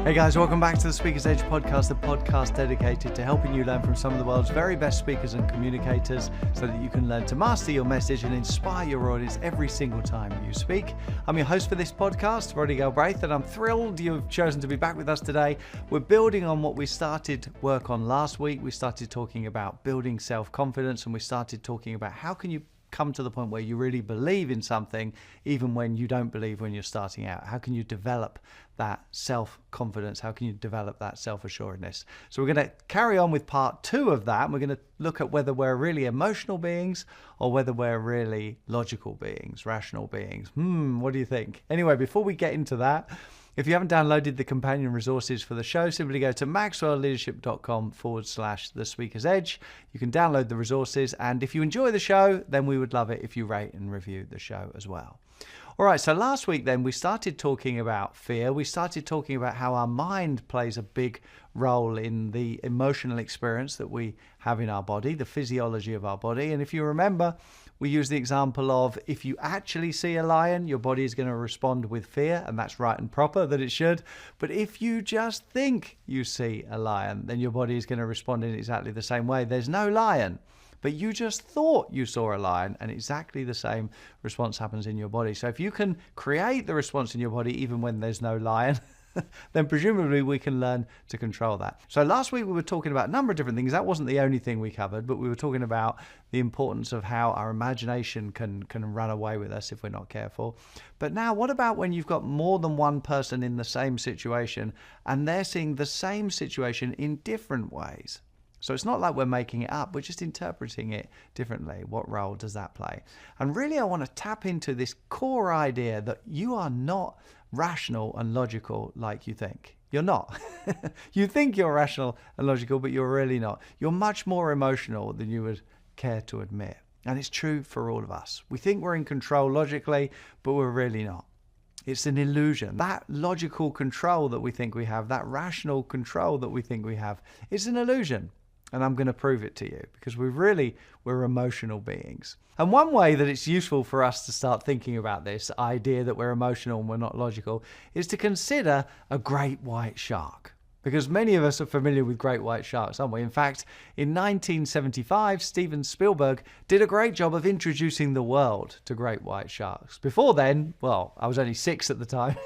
Hey guys, welcome back to the Speaker's Edge podcast, the podcast dedicated to helping you learn from some of the world's very best speakers and communicators so that you can learn to master your message and inspire your audience every single time you speak. I'm your host for this podcast, Roddy Galbraith, and I'm thrilled you've chosen to be back with us today. We're building on what we started work on last week. We started talking about building self-confidence, and we started talking about how can you come to the point where you really believe in something even when you don't believe when you're starting out. How can you develop that self-confidence? How can you develop that self-assuredness? So we're going to carry on with part 2 of that, and we're going to look at whether we're really emotional beings or whether we're really logical beings, rational beings. What do you think? Anyway, before we get into that, if you haven't downloaded the companion resources for the show, simply go to maxwellleadership.com/The Speaker's Edge. You can download the resources, and if you enjoy the show, then we would love it if you rate and review the show as well. All right, so last week then we started talking about fear. We started talking about how our mind plays a big role in the emotional experience that we have in our body, the physiology of our body. And if you remember, we use the example of if you actually see a lion, your body is going to respond with fear, and that's right and proper that it should. But if you just think you see a lion, then your body is going to respond in exactly the same way. There's no lion, but you just thought you saw a lion, and exactly the same response happens in your body. So if you can create the response in your body even when there's no lion, then presumably we can learn to control that. So last week we were talking about a number of different things. That wasn't the only thing we covered, but we were talking about the importance of how our imagination can run away with us if we're not careful. But now what about when you've got more than one person in the same situation and they're seeing the same situation in different ways? So it's not like we're making it up, we're just interpreting it differently. What role does that play? And really I want to tap into this core idea that you are not rational and logical like you think. You're not. You think you're rational and logical, but you're really not. You're much more emotional than you would care to admit. And it's true for all of us. We think we're in control logically, but we're really not. It's an illusion. That logical control that we think we have, that rational control that we think we have, is an illusion. And I'm going to prove it to you because we're emotional beings. And one way that it's useful for us to start thinking about this idea that we're emotional and we're not logical is to consider a great white shark. Because many of us are familiar with great white sharks, aren't we? In fact, in 1975, Steven Spielberg did a great job of introducing the world to great white sharks. Before then, well, I was only 6 at the time.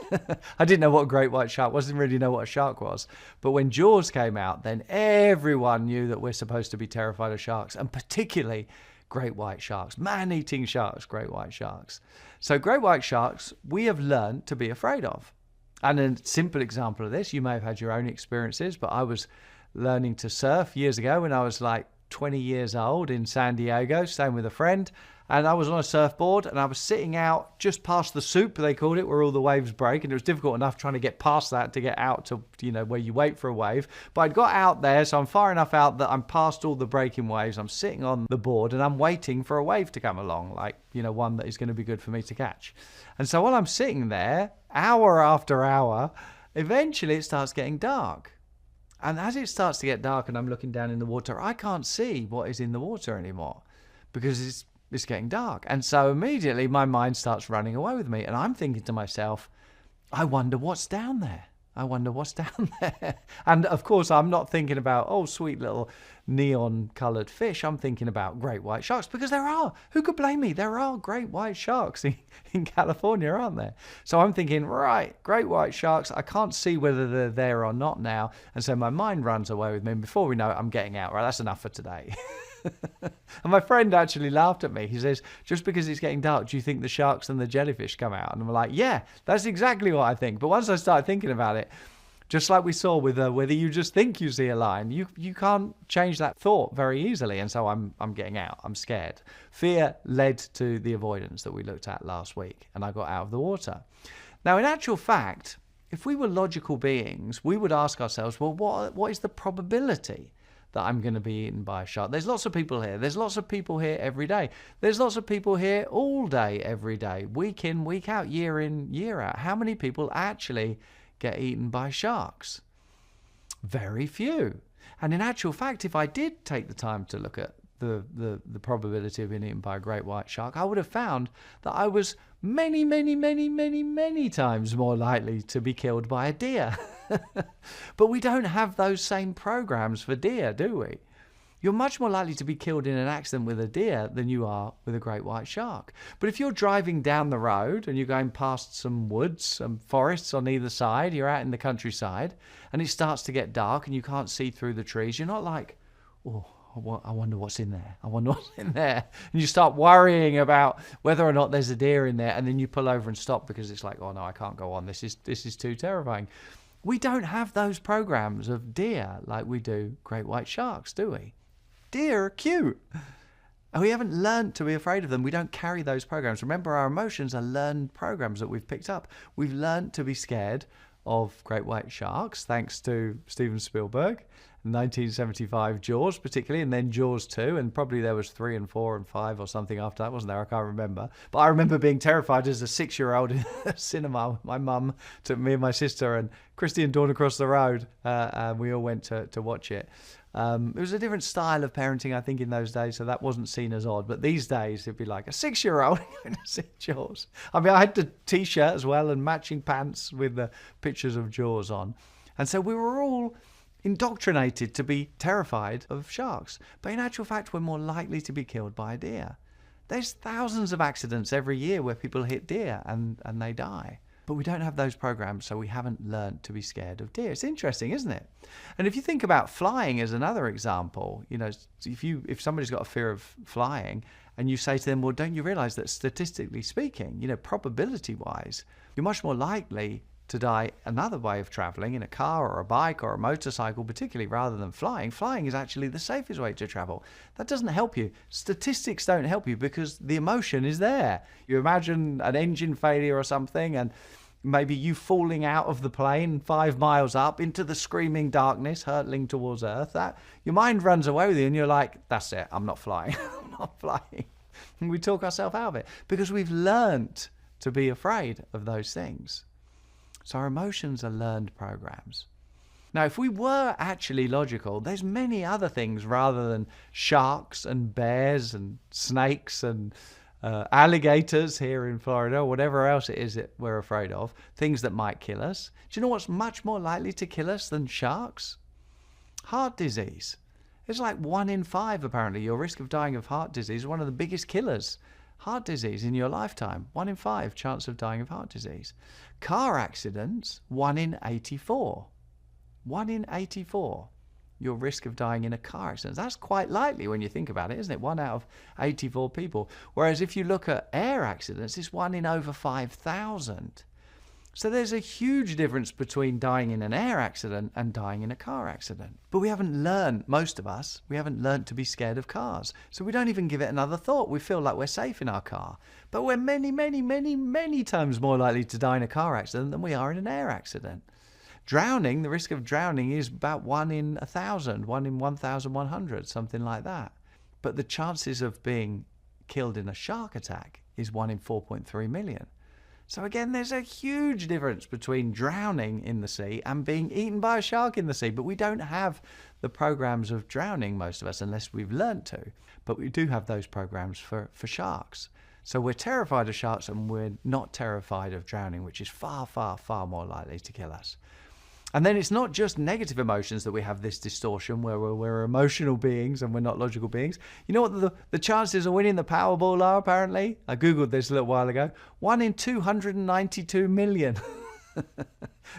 I didn't know what a great white shark was, didn't really know what a shark was. But when Jaws came out, then everyone knew that we're supposed to be terrified of sharks, and particularly great white sharks, man-eating sharks, great white sharks. So great white sharks, we have learned to be afraid of. And a simple example of this, you may have had your own experiences, but I was learning to surf years ago when I was like 20 years old in San Diego, staying with a friend. And I was on a surfboard and I was sitting out just past the soup, they called it, where all the waves break. And it was difficult enough trying to get past that to get out to, where you wait for a wave. But I'd got out there, so I'm far enough out that I'm past all the breaking waves. I'm sitting on the board and I'm waiting for a wave to come along, like, one that is going to be good for me to catch. And so while I'm sitting there, hour after hour, eventually it starts getting dark. And as it starts to get dark and I'm looking down in the water, I can't see what is in the water anymore because it's getting dark. And so immediately my mind starts running away with me. And I'm thinking to myself, I wonder what's down there. I wonder what's down there. And of course, I'm not thinking about, oh, sweet little neon colored fish. I'm thinking about great white sharks because there are. Who could blame me? There are great white sharks in California, aren't there? So I'm thinking, right, great white sharks. I can't see whether they're there or not now. And so my mind runs away with me. And before we know it, I'm getting out. Right, that's enough for today. And my friend actually laughed at me. He says, just because it's getting dark, do you think the sharks and the jellyfish come out? And I'm like, yeah, that's exactly what I think. But once I started thinking about it, just like we saw with whether you just think you see a lion, you can't change that thought very easily. And so I'm getting out. I'm scared. Fear led to the avoidance that we looked at last week, and I got out of the water. Now, in actual fact, if we were logical beings, we would ask ourselves, well, what is the probability that I'm going to be eaten by a shark? There's lots of people here. There's lots of people here every day. There's lots of people here all day, every day, week in, week out, year in, year out. How many people actually get eaten by sharks? Very few. And in actual fact, if I did take the time to look at the probability of being eaten by a great white shark, I would have found that I was many times more likely to be killed by a deer. But we don't have those same programs for deer, do we? You're much more likely to be killed in an accident with a deer than you are with a great white shark. But if you're driving down the road and you're going past some woods, some forests on either side, you're out in the countryside, and it starts to get dark and you can't see through the trees, you're not like, oh, I wonder what's in there. I wonder what's in there. And you start worrying about whether or not there's a deer in there, and then you pull over and stop because it's like, oh no, I can't go on. This is too terrifying. We don't have those programs of deer like we do great white sharks, do we? Deer are cute. And we haven't learned to be afraid of them. We don't carry those programs. Remember, our emotions are learned programs that we've picked up. We've learned to be scared of great white sharks, thanks to Steven Spielberg, 1975 Jaws particularly, and then Jaws 2, and probably there was 3 and 4 and 5 or something after that, wasn't there? I can't remember. But I remember being terrified as a 6-year-old in the cinema. My mum took me and my sister and Christy and Dawn across the road, and we all went to watch it. It was a different style of parenting, I think, in those days, so that wasn't seen as odd. But these days, it'd be like a 6-year-old going to see Jaws. I mean, I had the T-shirt as well and matching pants with the pictures of Jaws on. And so we were all indoctrinated to be terrified of sharks. But in actual fact, we're more likely to be killed by a deer. There's thousands of accidents every year where people hit deer and they die. But we don't have those programs, so we haven't learned to be scared of deer. It's interesting, isn't it? And if you think about flying as another example, you know, if somebody's got a fear of flying and you say to them, well, don't you realize that statistically speaking, you know, probability-wise, you're much more likely to die another way of traveling, in a car or a bike or a motorcycle, particularly, rather than flying. Flying is actually the safest way to travel. That doesn't help you. Statistics don't help you because the emotion is there. You imagine an engine failure or something, and maybe you falling out of the plane 5 miles up into the screaming darkness, hurtling towards Earth. That your mind runs away with you, and you're like, that's it, I'm not flying. I'm not flying. And we talk ourselves out of it because we've learnt to be afraid of those things. So our emotions are learned programs. Now, if we were actually logical, there's many other things rather than sharks and bears and snakes and alligators here in Florida, or whatever else it is that we're afraid of, things that might kill us. Do you know what's much more likely to kill us than sharks? Heart disease. It's like 1 in 5, apparently. Your risk of dying of heart disease is one of the biggest killers. Heart disease in your lifetime, 1 in 5 chance of dying of heart disease. Car accidents, 1 in 84. 1 in 84. Your risk of dying in a car accident. That's quite likely when you think about it, isn't it? 1 out of 84 people. Whereas if you look at air accidents, it's 1 in over 5,000. So there's a huge difference between dying in an air accident and dying in a car accident. But we haven't learned, most of us, we haven't learned to be scared of cars. So we don't even give it another thought. We feel like we're safe in our car. But we're many, many, many, many times more likely to die in a car accident than we are in an air accident. Drowning, the risk of drowning is about 1 in 1,000, 1 in 1,100, something like that. But the chances of being killed in a shark attack is 1 in 4.3 million. So again, there's a huge difference between drowning in the sea and being eaten by a shark in the sea. But we don't have the programs of drowning, most of us, unless we've learnt to. But we do have those programs for sharks. So we're terrified of sharks and we're not terrified of drowning, which is far, far, far more likely to kill us. And then it's not just negative emotions that we have this distortion where we're emotional beings and we're not logical beings. You know what the chances of winning the Powerball are, apparently? I Googled this a little while ago. 1 in 292 million.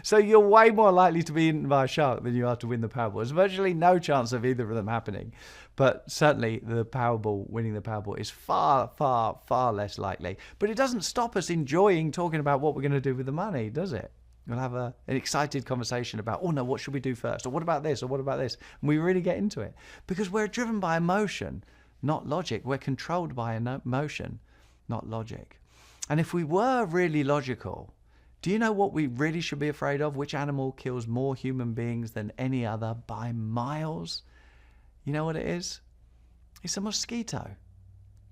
So you're way more likely to be eaten by a shark than you are to win the Powerball. There's virtually no chance of either of them happening. But certainly the Powerball, winning the Powerball, is far, far, far less likely. But it doesn't stop us enjoying talking about what we're going to do with the money, does it? We'll have an excited conversation about, oh no, what should we do first? Or what about this? Or what about this? And we really get into it. Because we're driven by emotion, not logic. We're controlled by emotion, not logic. And if we were really logical, do you know what we really should be afraid of? Which animal kills more human beings than any other by miles? You know what it is? It's a mosquito.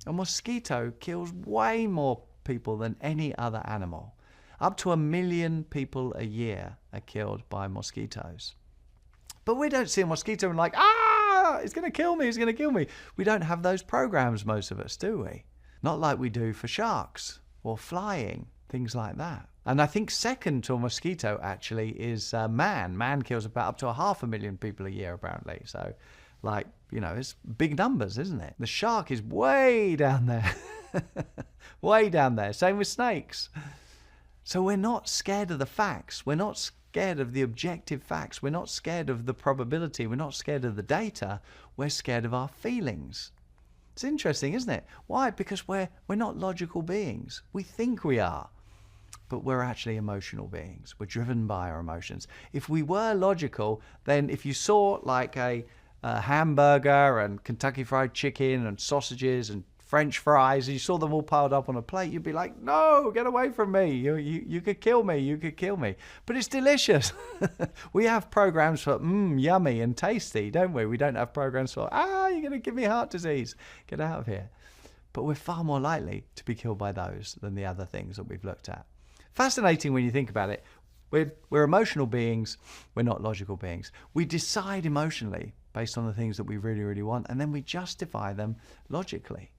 A mosquito kills way more people than any other animal. Up to 1 million people a year are killed by mosquitoes. But we don't see a mosquito and like, it's going to kill me, it's going to kill me. We don't have those programs, most of us, do we? Not like we do for sharks or flying, things like that. And I think second to a mosquito actually is man. Man kills about up to 500,000 people a year, apparently. So, like, it's big numbers, isn't it? The shark is way down there. Way down there. Same with snakes. So we're not scared of the facts. We're not scared of the objective facts. We're not scared of the probability. We're not scared of the data. We're scared of our feelings. It's interesting, isn't it? Why? Because we're not logical beings. We think we are. But we're actually emotional beings. We're driven by our emotions. If we were logical, then if you saw like a hamburger and Kentucky Fried Chicken and sausages and French fries, and you saw them all piled up on a plate, you'd be like, no, get away from me. You could kill me. You could kill me. But it's delicious. We have programs for yummy and tasty, don't we? We don't have programs for, you're going to give me heart disease. Get out of here. But we're far more likely to be killed by those than the other things that we've looked at. Fascinating when you think about it. We're emotional beings. We're not logical beings. We decide emotionally based on the things that we really, really want, and then we justify them logically.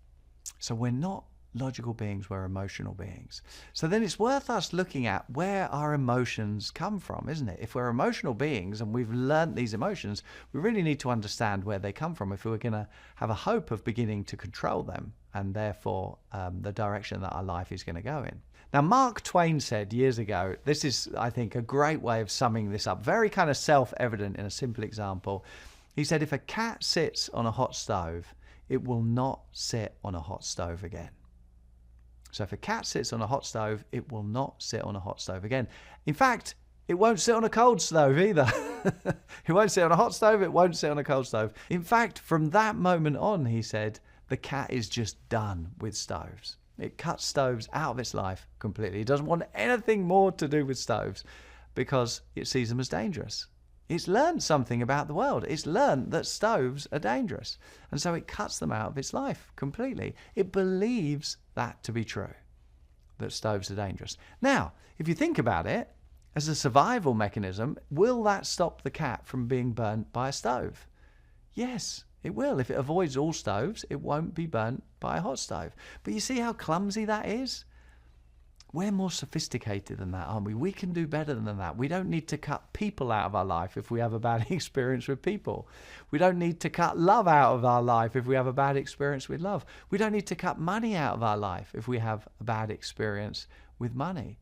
So we're not logical beings, we're emotional beings. So then it's worth us looking at where our emotions come from, isn't it? If we're emotional beings and we've learnt these emotions, we really need to understand where they come from if we're going to have a hope of beginning to control them and therefore the direction that our life is going to go in. Now, Mark Twain said years ago, this is, I think, a great way of summing this up, very kind of self-evident in a simple example. He said, if a cat sits on a hot stove, it will not sit on a hot stove again. So if a cat sits on a hot stove, it will not sit on a hot stove again. In fact, it won't sit on a cold stove either. It won't sit on a hot stove, it won't sit on a cold stove. In fact, from that moment on, he said, the cat is just done with stoves. It cuts stoves out of its life completely. It doesn't want anything more to do with stoves because it sees them as dangerous. It's learned something about the world. It's learned that stoves are dangerous. And so it cuts them out of its life completely. It believes that to be true, that stoves are dangerous. Now, if you think about it, as a survival mechanism, will that stop the cat from being burnt by a stove? Yes, it will. If it avoids all stoves, it won't be burnt by a hot stove. But you see how clumsy that is? We're more sophisticated than that, aren't we? We can do better than that. We don't need to cut people out of our life if we have a bad experience with people. We don't need to cut love out of our life if we have a bad experience with love. We don't need to cut money out of our life if we have a bad experience with money.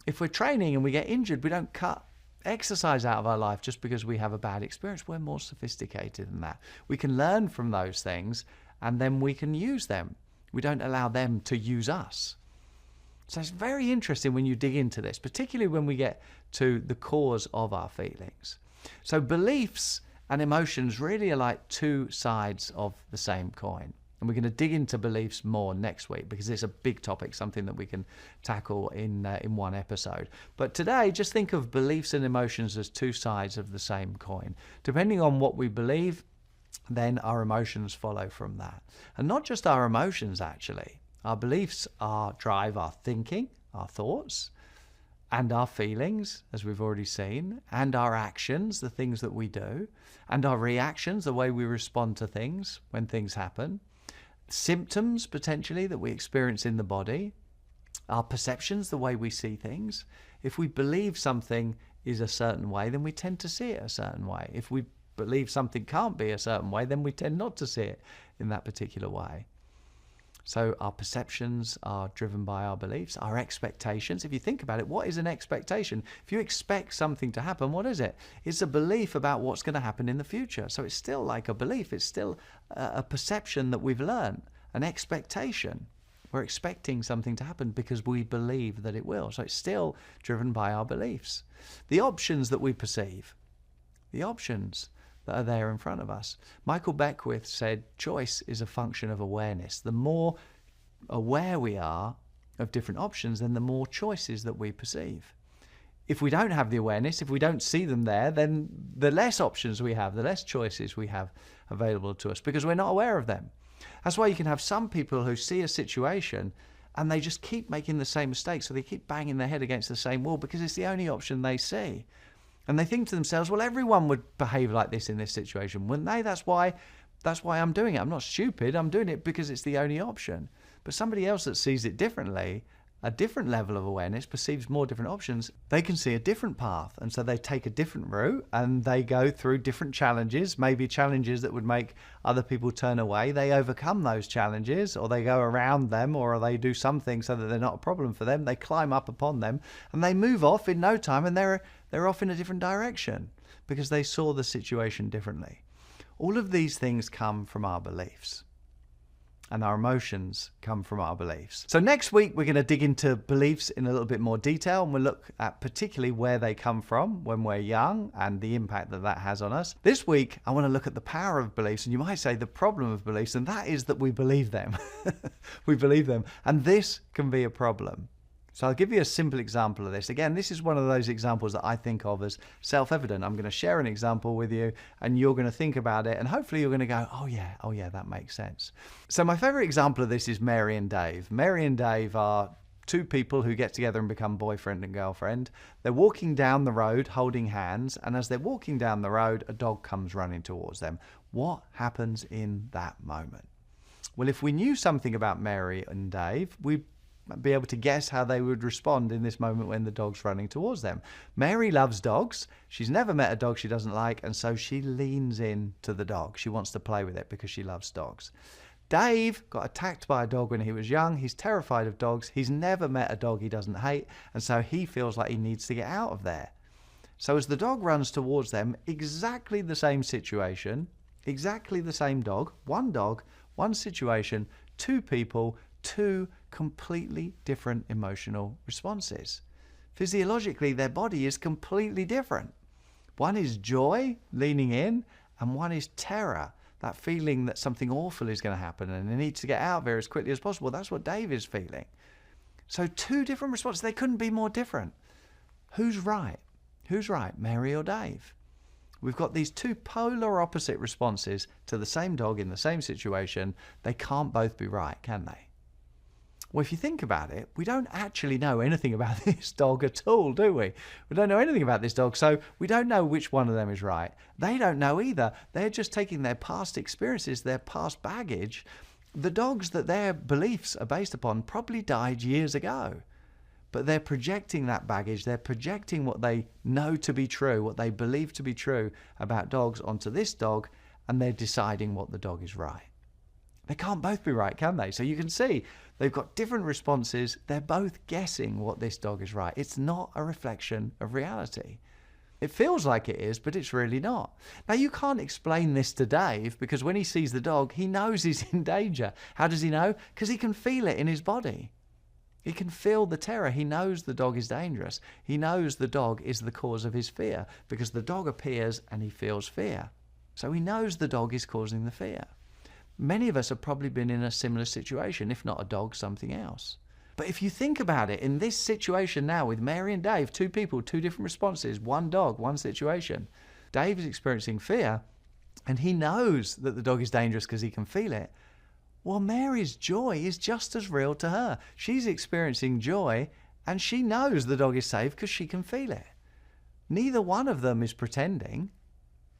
If we're training and we get injured, we don't cut exercise out of our life just because we have a bad experience. We're more sophisticated than that. We can learn from those things and then we can use them. We don't allow them to use us. So it's very interesting when you dig into this, particularly when we get to the cause of our feelings. So beliefs and emotions really are like two sides of the same coin. And we're going to dig into beliefs more next week because it's a big topic, something that we can tackle in one episode. But today, just think of beliefs and emotions as two sides of the same coin. Depending on what we believe, then our emotions follow from that. And not just our emotions, actually. Our beliefs drive our thinking, our thoughts, and our feelings, as we've already seen, and our actions, the things that we do, and our reactions, the way we respond to things when things happen, symptoms, potentially, that we experience in the body, our perceptions, the way we see things. If we believe something is a certain way, then we tend to see it a certain way. If we believe something can't be a certain way, then we tend not to see it in that particular way. So our perceptions are driven by our beliefs, our expectations. If you think about it, what is an expectation? If you expect something to happen, what is it? It's a belief about what's going to happen in the future. So it's still like a belief. It's still a perception that we've learned, an expectation. We're expecting something to happen because we believe that it will. So it's still driven by our beliefs. The options that we perceive, the options that are there in front of us. Michael Beckwith said, choice is a function of awareness. The more aware we are of different options, then the more choices that we perceive. If we don't have the awareness, if we don't see them there, then the less options we have, the less choices we have available to us because we're not aware of them. That's why you can have some people who see a situation and they just keep making the same mistakes, so they keep banging their head against the same wall because it's the only option they see. And they think to themselves, well, everyone would behave like this in this situation, wouldn't they? That's why I'm doing it. I'm not stupid. I'm doing it because it's the only option. But somebody else that sees it differently a different level of awareness, perceives more different options, they can see a different path. And so they take a different route and they go through different challenges, maybe challenges that would make other people turn away. They overcome those challenges, or they go around them, or they do something so that they're not a problem for them. They climb up upon them and they move off in no time, and they're off in a different direction because they saw the situation differently. All of these things come from our beliefs. And our emotions come from our beliefs. So next week, we're going to dig into beliefs in a little bit more detail, and we'll look at particularly where they come from when we're young and the impact that that has on us. This week, I want to look at the power of beliefs, and you might say the problem of beliefs, and that is that we believe them. We believe them, and this can be a problem. So I'll give you a simple example of this. Again, this is one of those examples that I think of as self-evident. I'm going to share an example with you and you're going to think about it and hopefully you're going to go, oh yeah, that makes sense. So my favorite example of this is Mary and Dave. Mary and Dave are two people who get together and become boyfriend and girlfriend. They're walking down the road holding hands, and as they're walking down the road, a dog comes running towards them. What happens in that moment? Well, if we knew something about Mary and Dave, we'd be able to guess how they would respond in this moment when the dog's running towards them. Mary loves dogs. She's never met a dog she doesn't like, and so she leans in to the dog. She wants to play with it because she loves dogs. Dave got attacked by a dog when he was young. He's terrified of dogs. He's never met a dog he doesn't hate, and so he feels like he needs to get out of there. So as the dog runs towards them, exactly the same situation, exactly the same dog, one situation, two people, two completely different emotional responses. Physiologically, their body is completely different. One is joy, leaning in, and one is terror, that feeling that something awful is going to happen and they need to get out of there as quickly as possible. That's what Dave is feeling. So two different responses. They couldn't be more different. Who's right? Who's right, Mary or Dave? We've got these two polar opposite responses to the same dog in the same situation. They can't both be right, can they? Well, if you think about it, we don't actually know anything about this dog at all, do we? We don't know anything about this dog, so we don't know which one of them is right. They don't know either. They're just taking their past experiences, their past baggage. The dogs that their beliefs are based upon probably died years ago, but they're projecting that baggage. They're projecting what they know to be true, what they believe to be true about dogs onto this dog, and they're deciding what the dog is right. They can't both be right, can they? So you can see they've got different responses. They're both guessing what this dog is right. It's not a reflection of reality. It feels like it is, but it's really not. Now, you can't explain this to Dave because when he sees the dog, he knows he's in danger. How does he know? Because he can feel it in his body. He can feel the terror. He knows the dog is dangerous. He knows the dog is the cause of his fear because the dog appears and he feels fear. So he knows the dog is causing the fear. Many of us have probably been in a similar situation, if not a dog, something else. But if you think about it, in this situation now with Mary and Dave, two people, two different responses, one dog, one situation. Dave is experiencing fear and he knows that the dog is dangerous because he can feel it. Well, Mary's joy is just as real to her. She's experiencing joy and she knows the dog is safe because she can feel it. Neither one of them is pretending.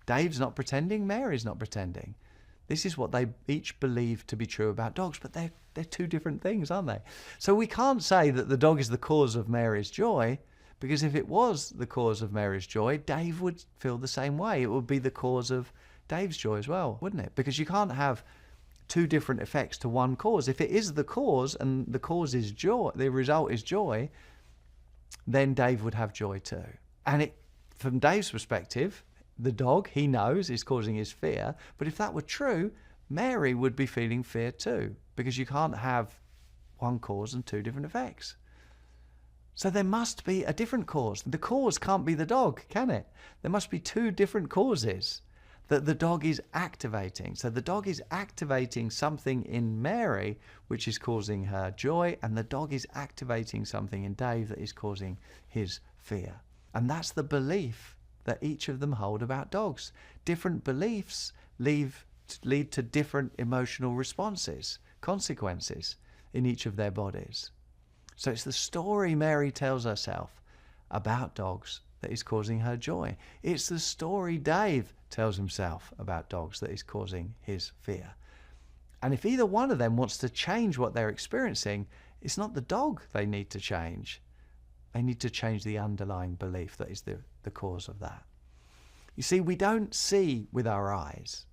Dave's not pretending, Mary's not pretending. This is what they each believe to be true about dogs, but they're two different things, aren't they? So we can't say that the dog is the cause of Mary's joy, because if it was the cause of Mary's joy, Dave would feel the same way. It would be the cause of Dave's joy as well, wouldn't it? Because you can't have two different effects to one cause. If it is the cause and the cause is joy, the result is joy, then Dave would have joy too. And from Dave's perspective, the dog, he knows, is causing his fear. But if that were true, Mary would be feeling fear too, because you can't have one cause and two different effects. So there must be a different cause. The cause can't be the dog, can it? There must be two different causes that the dog is activating. So the dog is activating something in Mary, which is causing her joy, and the dog is activating something in Dave that is causing his fear. And that's the belief that each of them hold about dogs. Different beliefs lead to different emotional responses, consequences in each of their bodies. So it's the story Mary tells herself about dogs that is causing her joy. It's the story Dave tells himself about dogs that is causing his fear. And if either one of them wants to change what they're experiencing, It's not the dog they need to change. They need to change the underlying belief that is the cause of that. You see, we don't see with our eyes.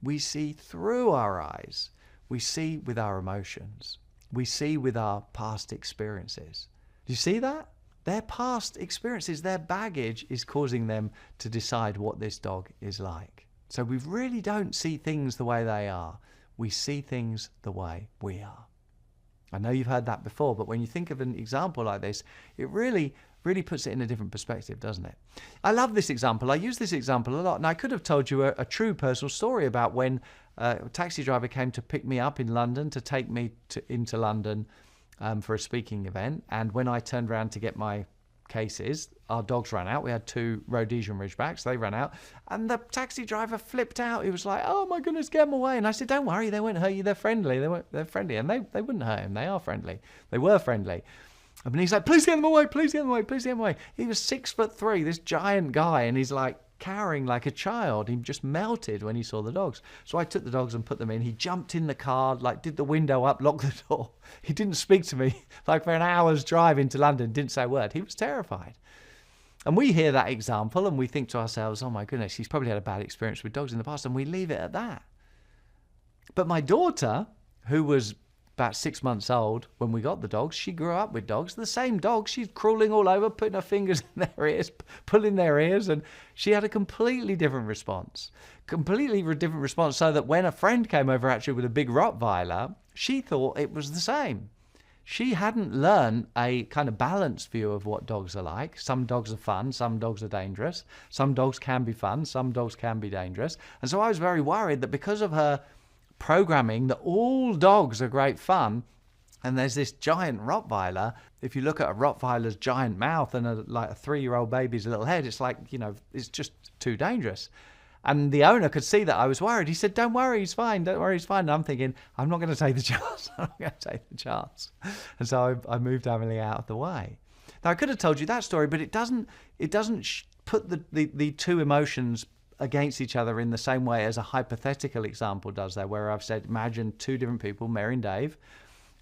We see through our eyes. We see with our emotions. We see with our past experiences. Do you see that? Their past experiences, their baggage is causing them to decide what this dog is like. So we really don't see things the way they are. We see things the way we are. I know you've heard that before, but when you think of an example like this, it really puts it in a different perspective, doesn't it? I love this example. I use this example a lot, and I could have told you a true personal story about when a taxi driver came to pick me up in London to take me into London for a speaking event. And when I turned around to get my cases, our dogs ran out. We had 2 Rhodesian Ridgebacks. They ran out. And the taxi driver flipped out. He was like, oh my goodness, get them away. And I said, don't worry, they won't hurt you. They're friendly. They're friendly. And they wouldn't hurt him. They are friendly. They were friendly. And he's like, please get them away, please get them away, please get them away. He was 6'3", this giant guy, and he's like cowering like a child. He just melted when he saw the dogs. So I took the dogs and put them in. He jumped in the car, like did the window up, locked the door. He didn't speak to me like for an hour's drive into London, didn't say a word. He was terrified. And we hear that example and we think to ourselves, oh my goodness, he's probably had a bad experience with dogs in the past, and we leave it at that. But my daughter, who was about 6 months old when we got the dogs, she grew up with dogs. The same dogs, she's crawling all over, putting her fingers in their ears, pulling their ears, and she had a completely different response. So that when a friend came over actually with a big Rottweiler, she thought it was the same. She hadn't learned a kind of balanced view of what dogs are like. Some dogs are fun, some dogs are dangerous. Some dogs can be fun, some dogs can be dangerous. And so I was very worried that because of her programming that all dogs are great fun, and there's this giant Rottweiler. If you look at a Rottweiler's giant mouth and a 3-year-old baby's little head, it's like, it's just too dangerous. And the owner could see that I was worried. He said, don't worry, he's fine. Don't worry, he's fine. And I'm thinking, I'm not going to take the chance. I'm not going to take the chance. And so I moved Emily out of the way. Now, I could have told you that story, but it doesn't put the two emotions against each other in the same way as a hypothetical example does there, where I've said, imagine 2 different people, Mary and Dave,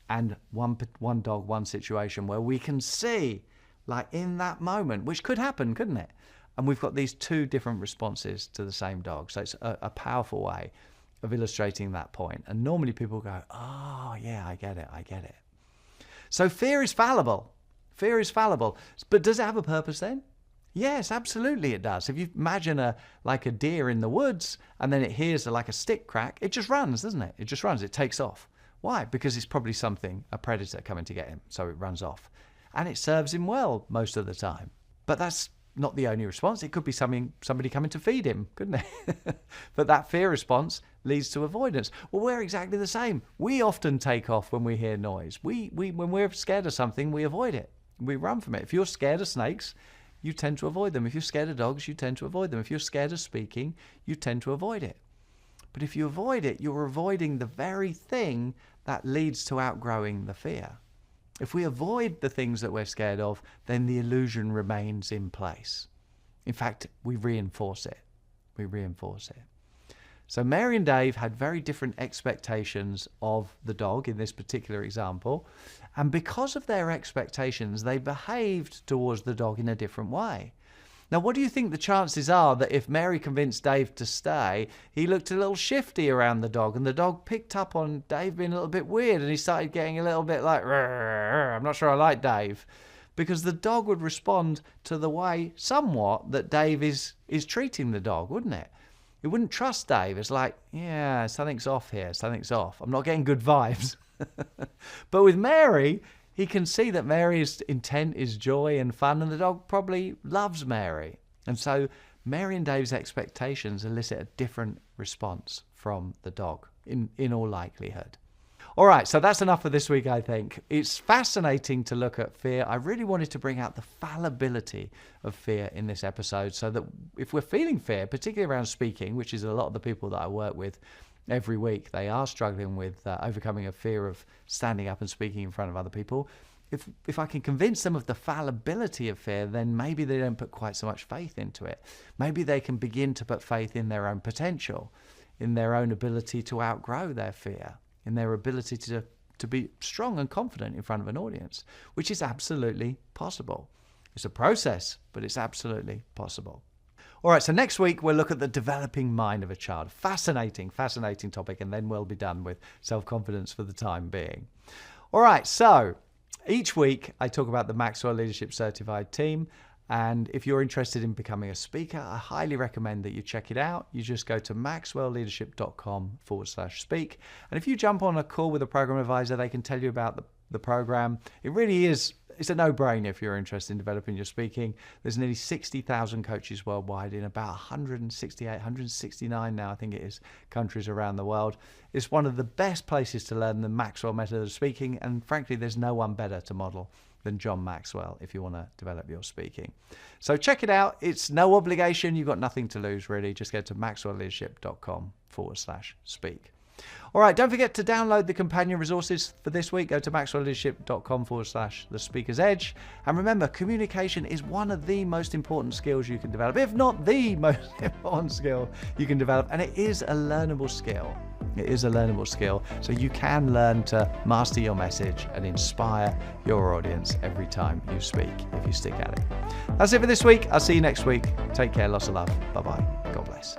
and one dog, one situation, where we can see, like in that moment, which could happen, couldn't it? And we've got these 2 different responses to the same dog. So it's a powerful way of illustrating that point. And normally people go, oh yeah, I get it. So fear is fallible. Fear is fallible. But does it have a purpose then? Yes, absolutely it does. If you imagine a deer in the woods and then it hears a stick crack, it just runs, doesn't it? It just runs, it takes off. Why? Because it's probably a predator coming to get him, so it runs off. And it serves him well most of the time. But that's not the only response. It could be somebody coming to feed him, couldn't it? But that fear response leads to avoidance. Well, we're exactly the same. We often take off when we hear noise. When we're scared of something, we avoid it. We run from it. If you're scared of snakes, you tend to avoid them. If you're scared of dogs, you tend to avoid them. If you're scared of speaking, you tend to avoid it. But if you avoid it, you're avoiding the very thing that leads to outgrowing the fear. If we avoid the things that we're scared of, then the illusion remains in place. In fact, we reinforce it. So Mary and Dave had very different expectations of the dog in this particular example. And because of their expectations, they behaved towards the dog in a different way. Now, what do you think the chances are that if Mary convinced Dave to stay, he looked a little shifty around the dog and the dog picked up on Dave being a little bit weird and he started getting a little bit like, I'm not sure I like Dave, because the dog would respond to the way somewhat that Dave is treating the dog, wouldn't it? It wouldn't trust Dave. It's like, yeah, something's off here. Something's off. I'm not getting good vibes. But with Mary, he can see that Mary's intent is joy and fun, and the dog probably loves Mary. And so Mary and Dave's expectations elicit a different response from the dog, in all likelihood. All right, so that's enough for this week, I think. It's fascinating to look at fear. I really wanted to bring out the fallibility of fear in this episode so that if we're feeling fear, particularly around speaking, which is a lot of the people that I work with every week, they are struggling with overcoming a fear of standing up and speaking in front of other people. If I can convince them of the fallibility of fear, then maybe they don't put quite so much faith into it. Maybe they can begin to put faith in their own potential, in their own ability to outgrow their fear, in their ability to to be strong and confident in front of an audience, which is absolutely possible. It's a process, but it's absolutely possible. All right, so next week we'll look at the developing mind of a child. Fascinating topic, and then we'll be done with self-confidence for the time being. All right, so each week I talk about the Maxwell Leadership Certified Team, and if you're interested in becoming a speaker, I highly recommend that you check it out. You just go to maxwellleadership.com/speak, and if you jump on a call with a program advisor, they can tell you about the program. It really is. It's a no-brainer if you're interested in developing your speaking. There's nearly 60,000 coaches worldwide in about 168, 169 now, I think it is, countries around the world. It's one of the best places to learn the Maxwell method of speaking, and frankly, there's no one better to model than John Maxwell if you want to develop your speaking. So check it out. It's no obligation. You've got nothing to lose, really. Just go to maxwellleadership.com/speak. All right, don't forget to download the companion resources for this week. Go to maxwellleadership.com/the speaker's edge. And remember, communication is one of the most important skills you can develop, if not the most important skill you can develop. And it is a learnable skill. It is a learnable skill. So you can learn to master your message and inspire your audience every time you speak if you stick at it. That's it for this week. I'll see you next week. Take care. Lots of love. Bye-bye. God bless.